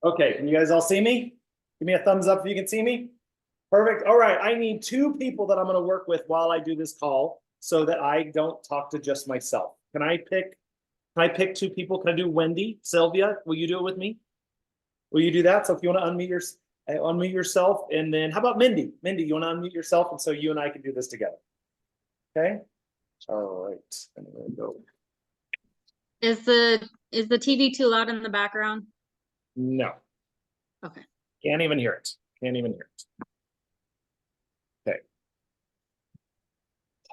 Okay, can you guys all see me? Give me a thumbs up if you can see me. Perfect. All right, I need two people that I'm going to work with while I do this call so that I don't talk to just myself. Can I pick two people? Can I do Wendy, Sylvia? Will you do it with me? Will you do that? So if you want to unmute yourself, and then how about Mindy? Mindy, you want to unmute yourself, and so you and I can do this together. Okay. All right. I'm gonna go. Is the TV too loud in the background? No. Okay. Can't even hear it. Can't even hear it. Okay.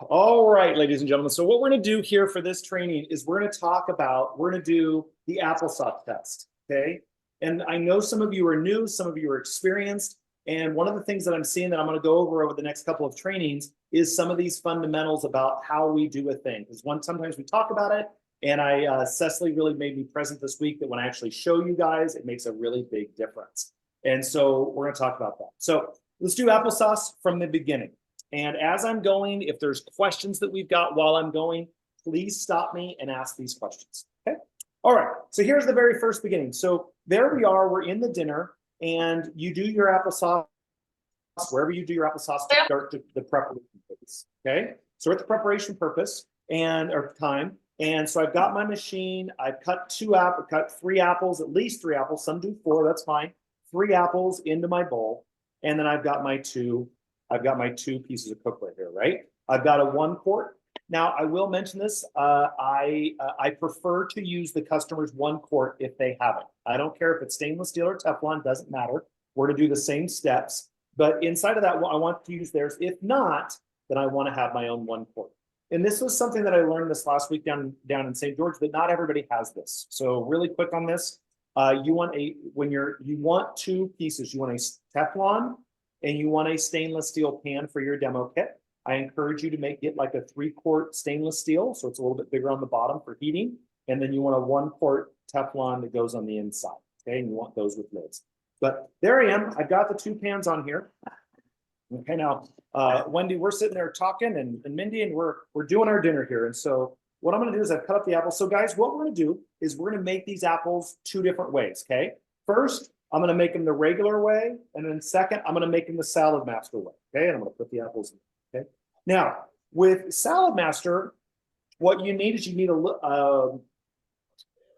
All right, ladies and gentlemen. So what we're going to do here for this training is we're going to do the applesauce test. Okay. And I know some of you are new, some of you are experienced. And one of the things that I'm seeing that I'm going to go over the next couple of trainings is some of these fundamentals about how we do a thing. Because sometimes we talk about it, and Cecily really made me present this week that when I actually show you guys, it makes a really big difference. And so we're going to talk about that. So let's do applesauce from the beginning. And as I'm going, if there's questions that we've got while I'm going, please stop me and ask these questions. Okay. All right. So here's the very first beginning. So there we are. We're in the dinner, and you do your applesauce wherever you do your applesauce to start the preparation phase. Okay. So we're at the preparation purpose or time. And so I've got my machine. I've cut three apples, at least three apples. Some do four. That's fine. 3 apples into my bowl, and then I've got my two pieces of cookware here, right? I've got a 1 quart. Now, I will mention this. I prefer to use the customer's 1 quart if they have it. I don't care if it's stainless steel or Teflon, doesn't matter. We're to do the same steps. But inside of that, I want to use theirs. If not, then I want to have my own 1 quart. And this was something that I learned this last week down in St. George, that not everybody has this. So really quick on this. You want 2 pieces. You want a Teflon and you want a stainless steel pan for your demo kit. I encourage you to get like a 3 quart stainless steel, so it's a little bit bigger on the bottom for heating. And then you want a 1 quart Teflon that goes on the inside. Okay, and you want those with lids. But there I am. I've got the 2 pans on here. Okay, now Wendy, we're sitting there talking, and Mindy, and we're doing our dinner here. And so what I'm going to do is I've cut up the apples. So guys, what we're going to do is we're going to make these apples 2 different ways. Okay, first I'm going to make them the regular way, and then second I'm going to make them the Salad Master way. Okay, and I'm going to put the apples in. Okay, now with Salad Master, what you need is hold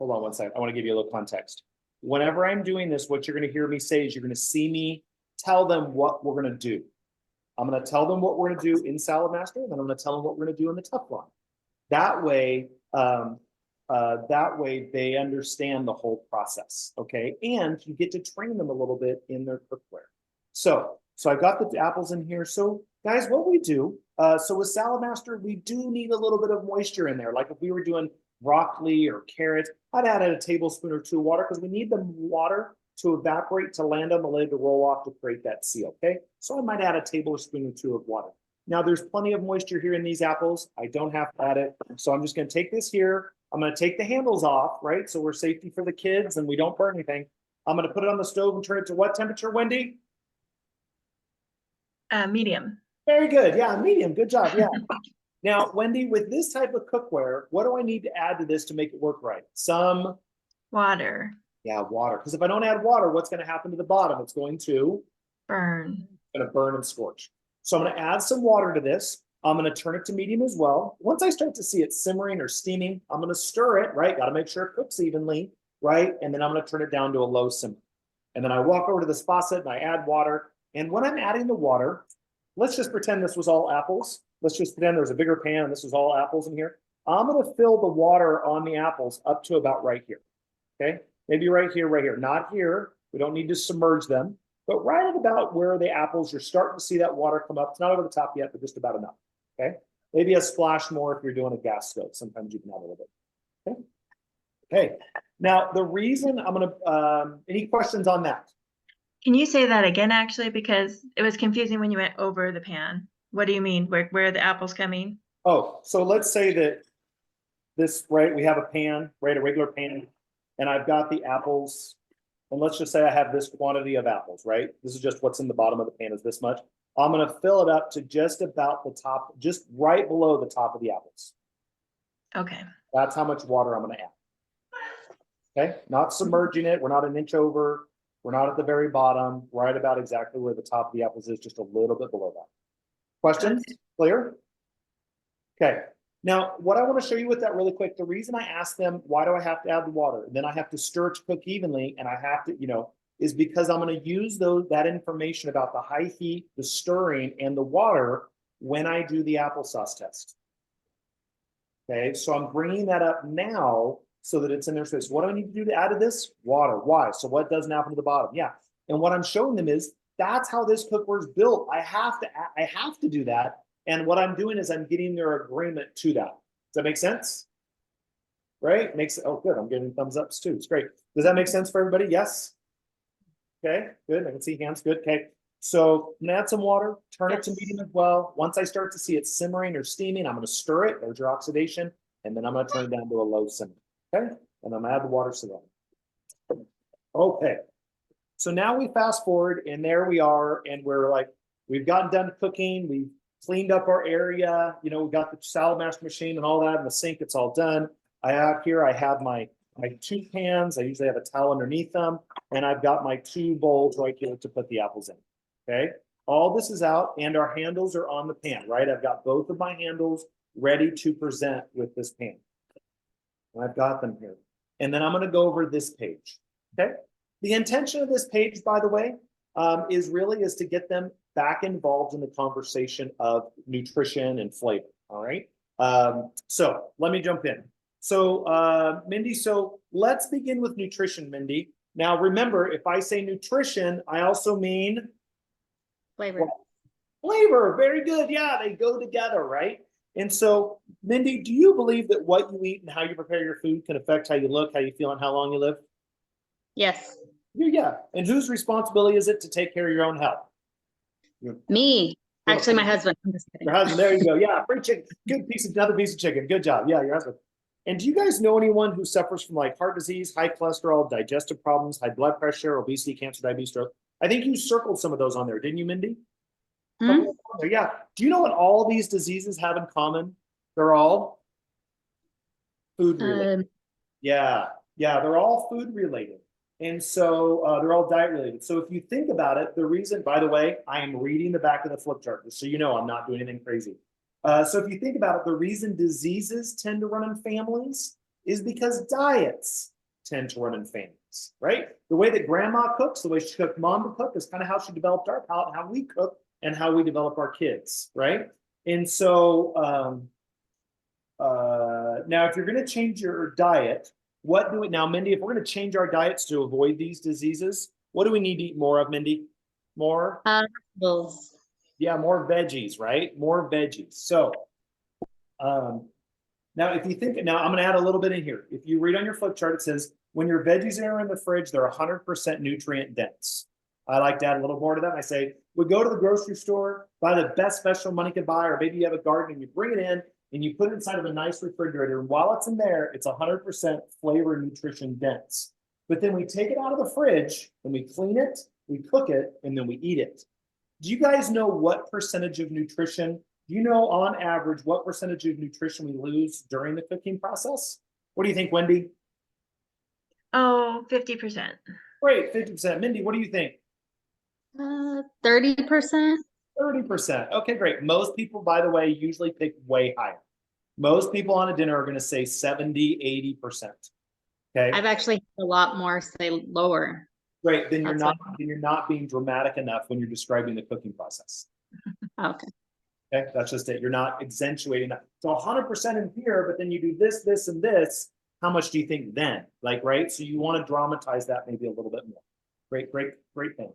on one second. I want to give you a little context. Whenever I'm doing this, what you're going to hear me say is you're going to see me tell them what we're going to do. I'm going to tell them what we're going to do in Salad Master, and then I'm going to tell them what we're going to do in the Teflon. That way they understand the whole process, okay? And you get to train them a little bit in their cookware. So I've got the apples in here. So guys, what we do, so with Salad Master, we do need a little bit of moisture in there. Like if we were doing broccoli or carrots, I'd add a tablespoon or 2 of water, because we need the water to evaporate, to land on the lid, to roll off, to create that seal, okay? So I might add a tablespoon or 2 of water. Now there's plenty of moisture here in these apples. I don't have to add it. So I'm just going to take this here. I'm going to take the handles off, right? So we're safety for the kids and we don't burn anything. I'm going to put it on the stove and turn it to what temperature, Wendy? Medium. Very good. Yeah, medium. Good job. Yeah. Now, Wendy, with this type of cookware, what do I need to add to this to make it work right? Some water. Yeah, water. Because if I don't add water, what's going to happen to the bottom? It's going to burn. And scorch. So I'm going to add some water to this. I'm going to turn it to medium as well. Once I start to see it simmering or steaming, I'm going to stir it, right? Got to make sure it cooks evenly, right? And then I'm going to turn it down to a low simmer. And then I walk over to this faucet and I add water. And when I'm adding the water, let's just pretend this was all apples. Let's just pretend there was a bigger pan and this was all apples in here. I'm going to fill the water on the apples up to about right here. Okay? Maybe right here, not here. We don't need to submerge them, but right at about where the apples, you're starting to see that water come up. It's not over the top yet, but just about enough. Okay. Maybe a splash more if you're doing a gas stove. Sometimes you can add a little bit. Okay. Okay. Now the reason I'm going to, any questions on that? Can you say that again, actually, because it was confusing when you went over the pan. What do you mean? Where are the apples coming? Oh, so let's say that this, right, we have a pan, right, a regular pan, and I've got the apples, and let's just say I have this quantity of apples, right? This is just what's in the bottom of the pan is this much. I'm going to fill it up to just about the top, just right below the top of the apples. Okay. That's how much water I'm going to add. Okay, not submerging it. We're not an inch over. We're not at the very bottom, right about exactly where the top of the apples is, just a little bit below that. Questions? Clear? Okay. Now, what I want to show you with that really quick, the reason I asked them, why do I have to add the water? And then I have to stir it to cook evenly, and I have to, is because I'm going to use that information about the high heat, the stirring, and the water when I do the applesauce test. Okay, so I'm bringing that up now so that it's in their space. What do I need to do to add to this? Water. Why? So what doesn't happen to the bottom? Yeah. And what I'm showing them is that's how this cookware is built. I have to do that. And what I'm doing is I'm getting their agreement to that. Does that make sense? Right? Oh, good. I'm getting thumbs ups too. It's great. Does that make sense for everybody? Yes. Okay, good. I can see hands. Good. Okay. So I'm gonna add some water, turn it to medium as well. Once I start to see it simmering or steaming, I'm gonna stir it. There's your oxidation. And then I'm gonna turn it down to a low simmer. Okay. And I'm gonna add the water to that. Okay. So now we fast forward and there we are. And we're like, we've gotten done cooking. We've cleaned up our area. We got the salad mash machine and all that in the sink. It's all done. I have my 2 pans. I usually have a towel underneath them. And I've got my 2 bowls right here to put the apples in. Okay. All this is out and our handles are on the pan, right? I've got both of my handles ready to present with this pan. I've got them here. And then I'm going to go over this page. Okay. The intention of this page, by the way, is to get them back involved in the conversation of nutrition and flavor. All right. So let me jump in. So Mindy, so let's begin with nutrition, Mindy. Now, remember, if I say nutrition, I also mean flavor. Flavor. Very good. Yeah, they go together, right? And so, Mindy, do you believe that what you eat and how you prepare your food can affect how you look, how you feel, and how long you live? Yes. Yeah. And whose responsibility is it to take care of your own health? Me. Actually, my husband. I'm just kidding. Your husband. There you go. Yeah, free chicken. Good piece of another piece of chicken. Good job. Yeah, your husband. And do you guys know anyone who suffers from like heart disease, high cholesterol, digestive problems, high blood pressure, obesity, cancer, diabetes, stroke? I think you circled some of those on there, didn't you, Mindy? Hmm? Yeah. Do you know what all these diseases have in common? They're all food related. Yeah. They're all food related. And so they're all diet related. So if you think about it, the reason, by the way, I am reading the back of the flip chart, just so you know, I'm not doing anything crazy. So if you think about it, the reason diseases tend to run in families is because diets tend to run in families, right? The way that grandma cooks, the way she cooked mom to cook is kind of how she developed our palate, how we cook and how we develop our kids, right? And so now if you're going to change your diet, now, Mindy, if we're going to change our diets to avoid these diseases, what do we need to eat more of, Mindy? More? Vegetables. Yeah, more veggies, right? More veggies. So now if you think, now I'm going to add a little bit in here. If you read on your flip chart, it says, when your veggies are in the fridge, they're 100% nutrient dense. I like to add a little more to that. I say, we go to the grocery store, buy the best special money can buy, or maybe you have a garden and you bring it in and you put it inside of a nice refrigerator. And while it's in there, it's 100% flavor and nutrition dense. But then we take it out of the fridge and we clean it, we cook it, and then we eat it. Do you guys know what percentage of nutrition, do you know on average what percentage of nutrition we lose during the cooking process? What do you think, Wendy? Oh, 50%. Great, 50%. Mindy, what do you think? 30%. 30%. Okay, great. Most people, by the way, usually pick way higher. Most people on a dinner are going to say 70, 80%. Okay. I've actually had a lot more say lower. Great. Then you're not being dramatic enough when you're describing the cooking process. Okay. Okay. That's just it. You're not accentuating that. So 100% in here, but then you do this, this, and this. How much do you think then? Like, right? So you want to dramatize that maybe a little bit more. Great thing.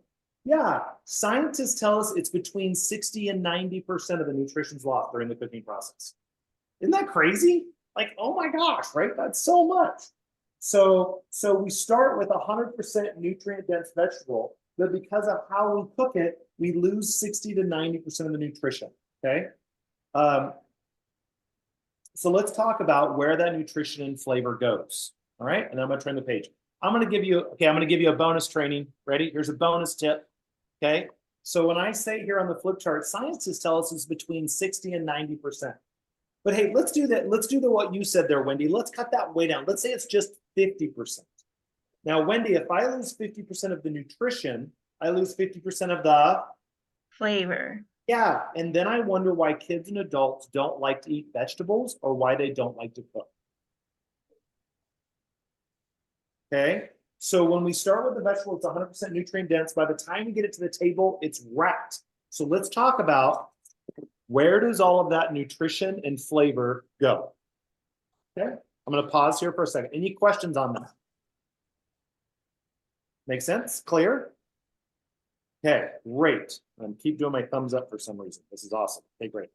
Yeah, scientists tell us it's between 60 and 90% of the nutrition's lost during the cooking process. Isn't that crazy? Like, oh my gosh, right? That's so much. So we start with 100% nutrient-dense vegetable, but because of how we cook it, we lose 60 to 90% of the nutrition, okay? So let's talk about where that nutrition and flavor goes, all right? And I'm gonna turn the page. I'm gonna give you a bonus training. Ready? Here's a bonus tip. Okay, so when I say here on the flip chart, scientists tell us it's between 60 and 90%. But hey, let's do that. Let's do what you said there, Wendy. Let's cut that way down. Let's say it's just 50%. Now, Wendy, if I lose 50% of the nutrition, I lose 50% of the, Flavor. yeah. And then I wonder why kids and adults don't like to eat vegetables or why they don't like to cook. Okay. So when we start with the vegetable, it's 100% nutrient dense. By the time we get it to the table, it's wrapped. So let's talk about where does all of that nutrition and flavor go? Okay. I'm going to pause here for a second. Any questions on that? Make sense? Clear? Okay, great. Keep doing my thumbs up for some reason. This is awesome. Okay, great.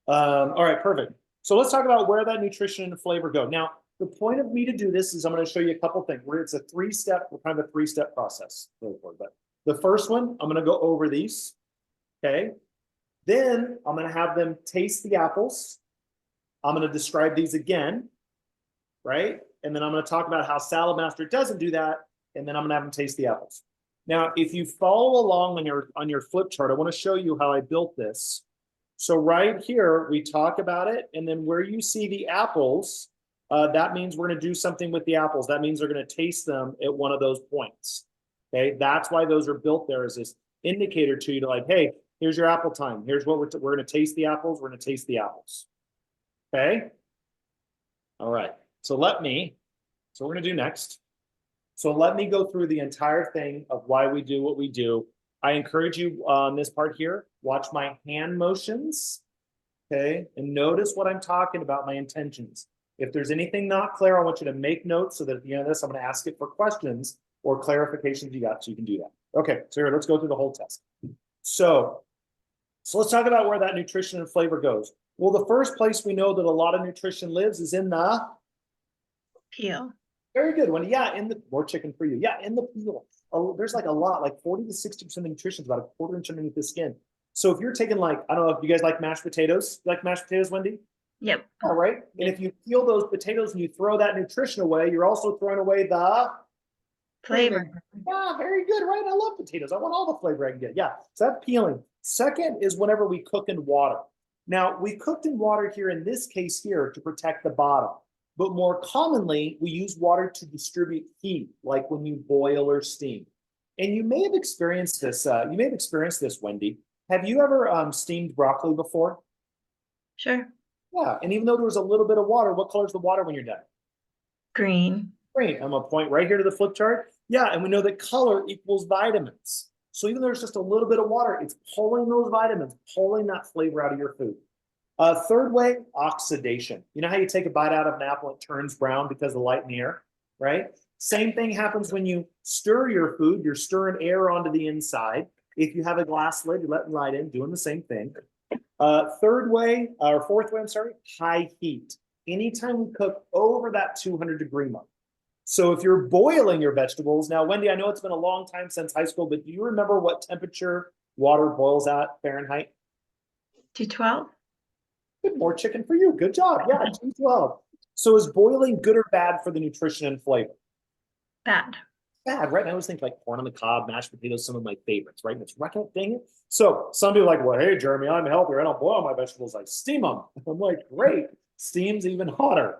All right, perfect. So let's talk about where that nutrition and flavor go. Now, the point of me to do this is I'm going to show you a couple things. It's a three-step, kind of a three-step process. But the first one, I'm going to go over these. Okay. Then I'm going to have them taste the apples. I'm going to describe these again, right? And then I'm going to talk about how Salad Master doesn't do that. And then I'm going to have them taste the apples. Now, if you follow along on your flip chart, I want to show you how I built this. So right here, we talk about it. And then where you see the apples, that means we're going to do something with the apples. That means they're going to taste them at one of those points. Okay, that's why those are built there as this indicator to you to like, hey, here's your apple time. Here's what we're going to taste the apples. We're going to taste the apples. Okay. All right. So what we're going to do next. So let me go through the entire thing of why we do what we do. I encourage you on this part here, watch my hand motions. Okay. And notice what I'm talking about, my intentions. If there's anything not clear, I want you to make notes so that at the end of this, I'm going to ask it for questions or clarifications you got so you can do that. Okay. So here, let's go through the whole test. So let's talk about where that nutrition and flavor goes. Well, the first place we know that a lot of nutrition lives is in the Peel. very good one. Yeah, in the more chicken for you. Yeah, in the peel. Oh, there's like a lot, like 40 to 60% of nutrition is about a quarter inch underneath the skin. So if you're taking like, I don't know if you guys like mashed potatoes. You like mashed potatoes, Wendy? Yep. All right. And if you peel those potatoes and you throw that nutrition away, you're also throwing away the Flavor. Yeah, very good, right? I love potatoes. I want all the flavor I can get. Yeah, so that's peeling. Second is whenever we cook in water. Now, we cooked in water here in this case here to protect the bottom. But more commonly, we use water to distribute heat, like when you boil or steam. And you may have experienced this. Wendy. Have you ever steamed broccoli before? Sure. Yeah. And even though there was a little bit of water, what color is the water when you're done? Green. Great. I'm gonna point right here to the flip chart. Yeah, and we know that color equals vitamins. So even though there's just a little bit of water, it's pulling those vitamins, pulling that flavor out of your food. Third way, oxidation. You know how you take a bite out of an apple, it turns brown because of the light in the air, right? Same thing happens when you stir your food. You're stirring air onto the inside. If you have a glass lid, you're letting light in, doing the same thing. Fourth way, I'm sorry, high heat. Anytime we cook over that 200-degree mark. So if you're boiling your vegetables, now, Wendy, I know it's been a long time since high school, but do you remember what temperature water boils at Fahrenheit? 212. Good, more chicken for you. Good job. Yeah, 212. So is boiling good or bad for the nutrition and flavor? Bad. Bad, right? I always think like corn on the cob, mashed potatoes, some of my favorites, right? And it's right, dang it. So some people are like, well, hey, Jeremy, I'm healthier. I don't boil my vegetables. I steam them. I'm like, great. Steam's even hotter.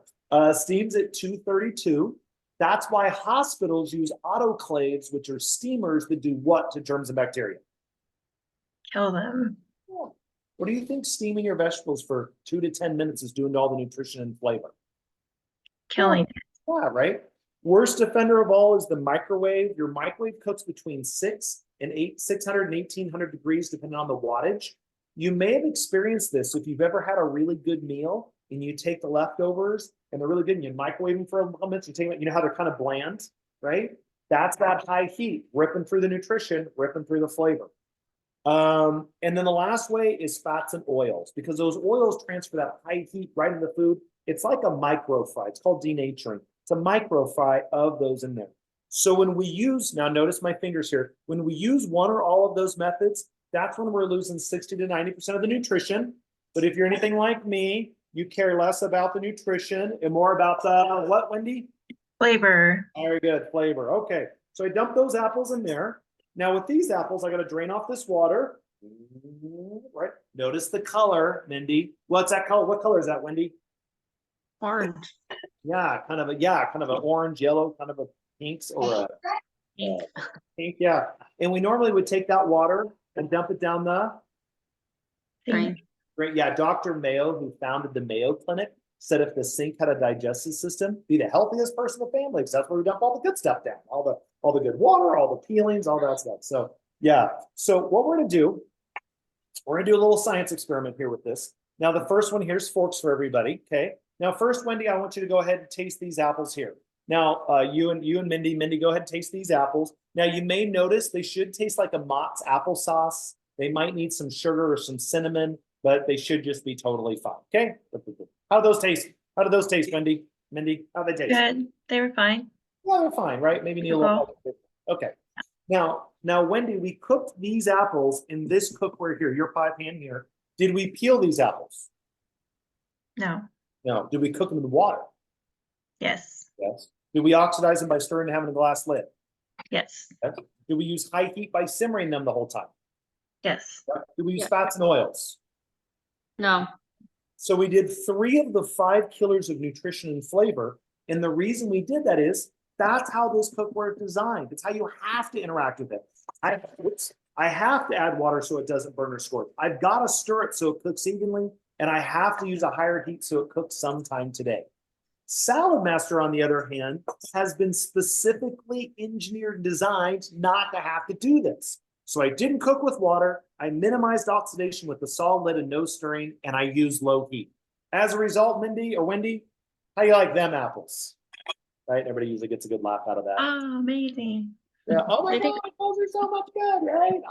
Steam's at 232. That's why hospitals use autoclaves, which are steamers that do what to germs and bacteria? Kill them. Yeah. What do you think steaming your vegetables for 2 to 10 minutes is doing to all the nutrition and flavor? Killing it. Yeah, right. Worst offender of all is the microwave. Your microwave cooks between 600 and 1800 degrees, depending on the wattage. You may have experienced this if you've ever had a really good meal and you take the leftovers and they're really good and you microwave them for a moment. You take them, you know how they're kind of bland, right? That's that high heat, ripping through the nutrition, ripping through the flavor. And then the last way is fats and oils, because those oils transfer that high heat right into the food. It's like a micro fry. It's called denaturing. It's a micro fry of those in there. So when we use, now notice my fingers here, when we use one or all of those methods, that's when we're losing 60 to 90% of the nutrition. But if you're anything like me, you care less about the nutrition and more about the what, Wendy? Flavor. Very good, flavor. Okay, so I dump those apples in there. Now with these apples, I got to drain off this water. Right. Notice the color, Mindy. What's that color? What color is that, Wendy? Orange. Yeah, kind of an orange, yellow, kind of a pinks or a pink, yeah. And we normally would take that water and dump it down the Drain. Great. Yeah, Dr. Mayo, who founded the Mayo Clinic, said if the sink had a digestive system, be the healthiest person in the family, because that's where we dump all the good stuff down, all the good water, all the peelings, all that stuff. So yeah. So what we're gonna do, we're gonna do a little science experiment here with this. Now the first one here's forks for everybody. Okay. Now first, Wendy, I want you to go ahead and taste these apples here. Now you and Mindy, go ahead and taste these apples. Now you may notice they should taste like a Mott's applesauce. They might need some sugar or some cinnamon, but they should just be totally fine. Okay. How do those taste? How do those taste, Wendy? Mindy, how do they taste? Good. They were fine. Yeah, they're fine, right? Maybe need a little. Okay. Now, Wendy, we cooked these apples in this cookware here, your pie pan here. Did we peel these apples? No. No. Did we cook them in water? Yes. Yes. Did we oxidize them by stirring and having a glass lid? Yes. Yes. Did we use high heat by simmering them the whole time? Yes. Did we use Yeah. fats and oils? No. So we did 3 of the 5 killers of nutrition and flavor. And the reason we did that is that's how this cookware is designed. It's how you have to interact with it. I have to add water so it doesn't burn or scorch. I've got to stir it so it cooks evenly, and I have to use a higher heat so it cooks sometime today. Salad Master, on the other hand, has been specifically engineered and designed not to have to do this. So I didn't cook with water. I minimized oxidation with the solid lid and no stirring, and I used low heat. As a result, Mindy or Wendy, how you like them apples? Right? Everybody usually gets a good laugh out of that. Oh, amazing. Yeah. Oh my I think- God, those are so much good, right?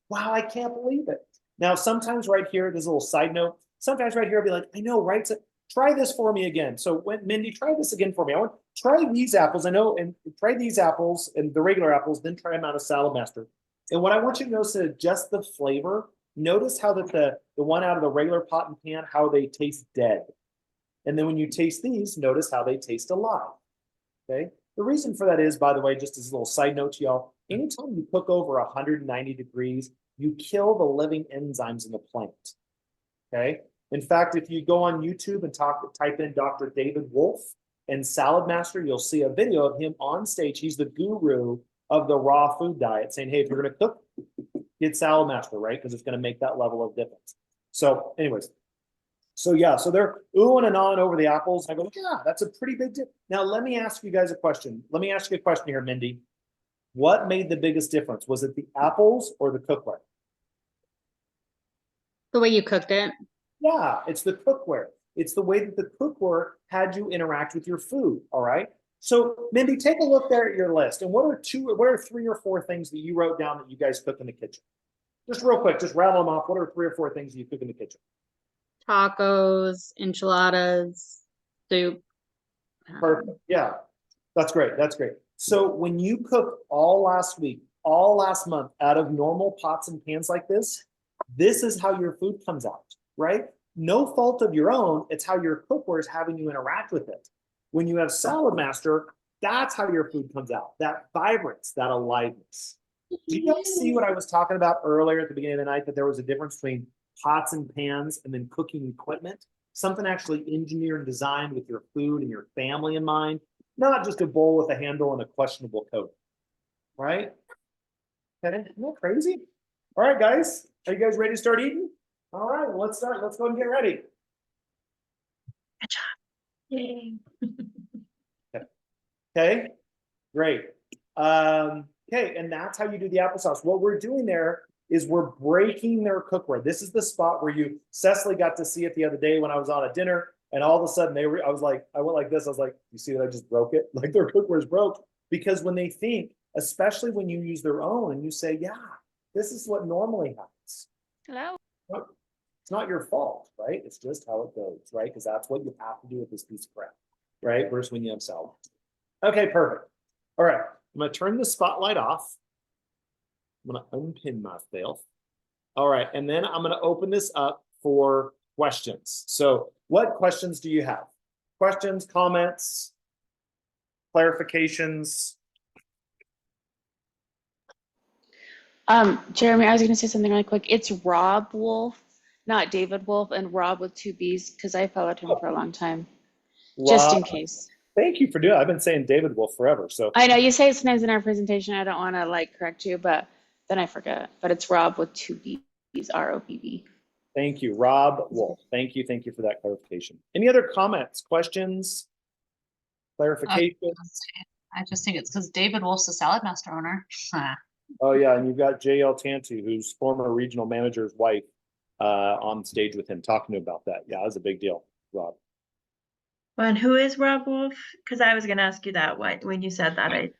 Wow, I can't believe it. Now, sometimes right here, there's a little side note. Sometimes right here, I'll be like, I know, right? So try this for me again. So when Mindy, try this again for me. I want try these apples. I know, and try these apples and the regular apples, then try them out of Salad Master. And what I want you to notice is just the flavor. Notice how that the one out of the regular pot and pan, how they taste dead. And then when you taste these, notice how they taste alive. Okay. The reason for that is, by the way, just as a little side note to y'all, anytime you cook over 190 degrees, you kill the living enzymes in the plant. Okay. In fact, if you go on YouTube and type in Dr. David Wolf and Salad Master, you'll see a video of him on stage. He's the guru of the raw food diet, saying, hey, if you're going to cook, get Salad Master, right? Because it's going to make that level of difference. So anyways, so yeah, so they're oohing and ahhing over the apples. I go, yeah, that's a pretty big dip. Now, let me ask you guys a question. Let me ask you a question here, Mindy. What made the biggest difference? Was it the apples or the cookware? The way you cooked it. Yeah, it's the cookware. It's the way that the cookware had you interact with your food, all right? So, Mindy, take a look there at your list. And what are 3 or 4 things that you wrote down that you guys cook in the kitchen? Just real quick, just rattle them off. What are 3 or 4 things you cook in the kitchen? Tacos, enchiladas, soup. Perfect. Yeah, that's great. That's great. So when you cook all last week, all last month out of normal pots and pans like this is how your food comes out, right? No fault of your own. It's how your cookware is having you interact with it. When you have Salad Master, that's how your food comes out. That vibrance, that aliveness. Do you guys see what I was talking about earlier at the beginning of the night, that there was a difference between pots and pans and then cooking equipment? Something actually engineered and designed with your food and your family in mind, not just a bowl with a handle and a questionable coat, right? Isn't that crazy? All right, guys, are you guys ready to start eating? All right, well, let's start. Let's go and get ready. Good job. Yay. Okay, great. Okay, and that's how you do the applesauce. What we're doing there is we're breaking their cookware. This is the spot where Cecily got to see it the other day when I was on a dinner, and all of a sudden I went like this. I was like, you see that I just broke it? Like their cookware is broke. Because when they think, especially when you use their own and you say, yeah, this is what normally happens. Hello. It's not your fault, right? It's just how it goes, right? Because that's what you have to do with this piece of crap, right? Versus when you have salad. Okay, perfect. All right, I'm gonna turn the spotlight off. I'm gonna unpin myself. All right, and then I'm gonna open this up for questions. So what questions do you have? Questions, comments, clarifications? Jeremy, I was going to say something really quick. It's Rob Wolf, not David Wolf, and Rob with 2 B's, because I followed him for a long time. Just in Rob- case. Thank you for doing it. I've been saying David Wolf forever. So I know you say it sometimes in our presentation. I don't want to like correct you, but then I forget. But it's Rob with two B's, ROBB. thank you, Rob Wolf. Thank you. Thank you for that clarification. Any other comments, questions, clarification? I just think it's because David Wolf's the Salad Master owner. Oh yeah, and you've got JL Tantu, who's former regional manager's wife, on stage with him talking to him about that. Yeah, that was a big deal, Rob. Well, and who is Rob Wolf? Because I was gonna ask you that when you said that. I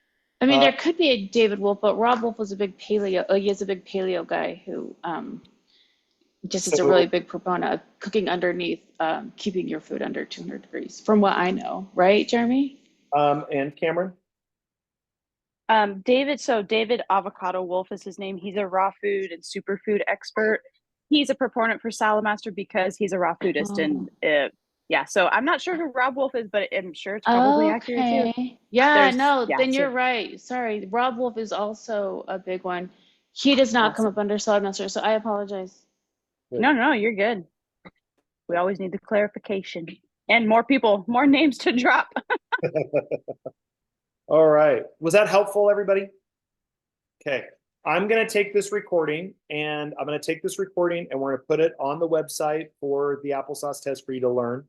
mean, Uh, there could be a David Wolf, but Rob Wolf was a big paleo. He is a big paleo guy who just is a So- really big proponent of cooking underneath, keeping your food under 200 degrees, from what I know. Right, Jeremy? And Cameron? David Avocado Wolf is his name. He's a raw food and superfood expert. He's a proponent for Salad Master because he's a raw foodist. And yeah, so I'm not sure who Rob Wolf is, but I'm sure it's probably accurate too. Okay. Yeah, There's- no, yeah, then so- you're right. Sorry. Rob Wolf is also a big one. He does not come up under Salad Master, so I apologize. No, you're good. We always need the clarification and more people, more names to drop. All right. Was that helpful, everybody? Okay. I'm going to take this recording and we're going to put it on the website for the applesauce test for you to learn.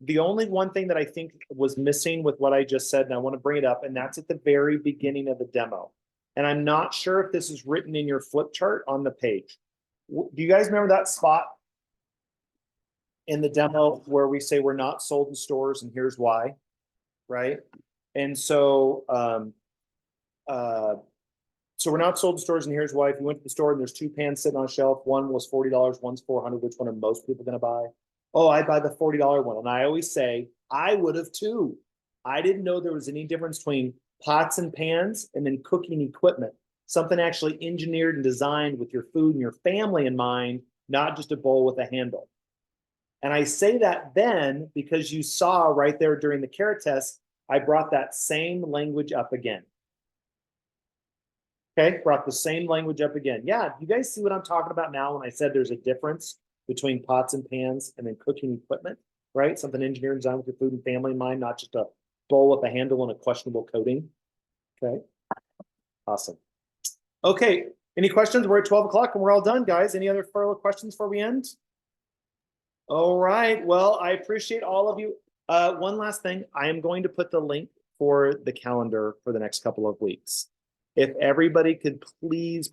The only one thing that I think was missing with what I just said, and I want to bring it up, and that's at the very beginning of the demo. And I'm not sure if this is written in your flip chart on the page. Do you guys remember that spot in the demo where we say we're not sold in stores and here's why? Right? And so, so we're not sold in stores and here's why. If you went to the store and there's two pans sitting on a shelf, one was $40, one's $400, which one are most people going to buy? Oh, I buy the $40 one. And I always say, I would have too. I didn't know there was any difference between pots and pans and then cooking equipment. Something actually engineered and designed with your food and your family in mind, not just a bowl with a handle. And I say that then because you saw right there during the carrot test, I brought that same language up again. Okay, brought the same language up again. Yeah, you guys see what I'm talking about now when I said there's a difference between pots and pans and then cooking equipment, right? Something engineered and designed with your food and family in mind, not just a bowl with a handle and a questionable coating. Okay, awesome. Okay, any questions? We're at 12 o'clock and we're all done, guys. Any other further questions before we end? All right, well, I appreciate all of you. One last thing, I am going to put the link for the calendar for the next couple of weeks. If everybody could please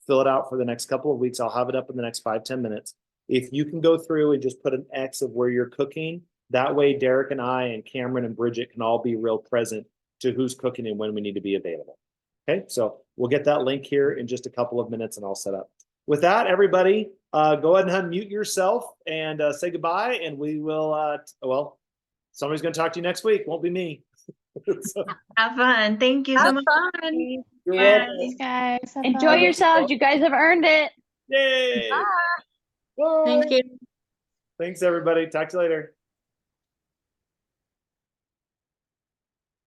fill it out for the next couple of weeks, I'll have it up in the next 5-10 minutes. If you can go through and just put an X of where you're cooking, that way Derek and I and Cameron and Bridget can all be real present to who's cooking and when we need to be available. Okay, so we'll get that link here in just a couple of minutes and I'll set up. With that, everybody, go ahead and unmute yourself and say goodbye. And we will, well, somebody's going to talk to you next week. Won't be me. So, Have fun. Thank you so Have much. fun. you're Bye. welcome. Thanks, guys. Have Enjoy fun. yourselves. You guys have earned it. Yay. Bye. Bye. Thank you. Thanks, everybody. Talk to you later.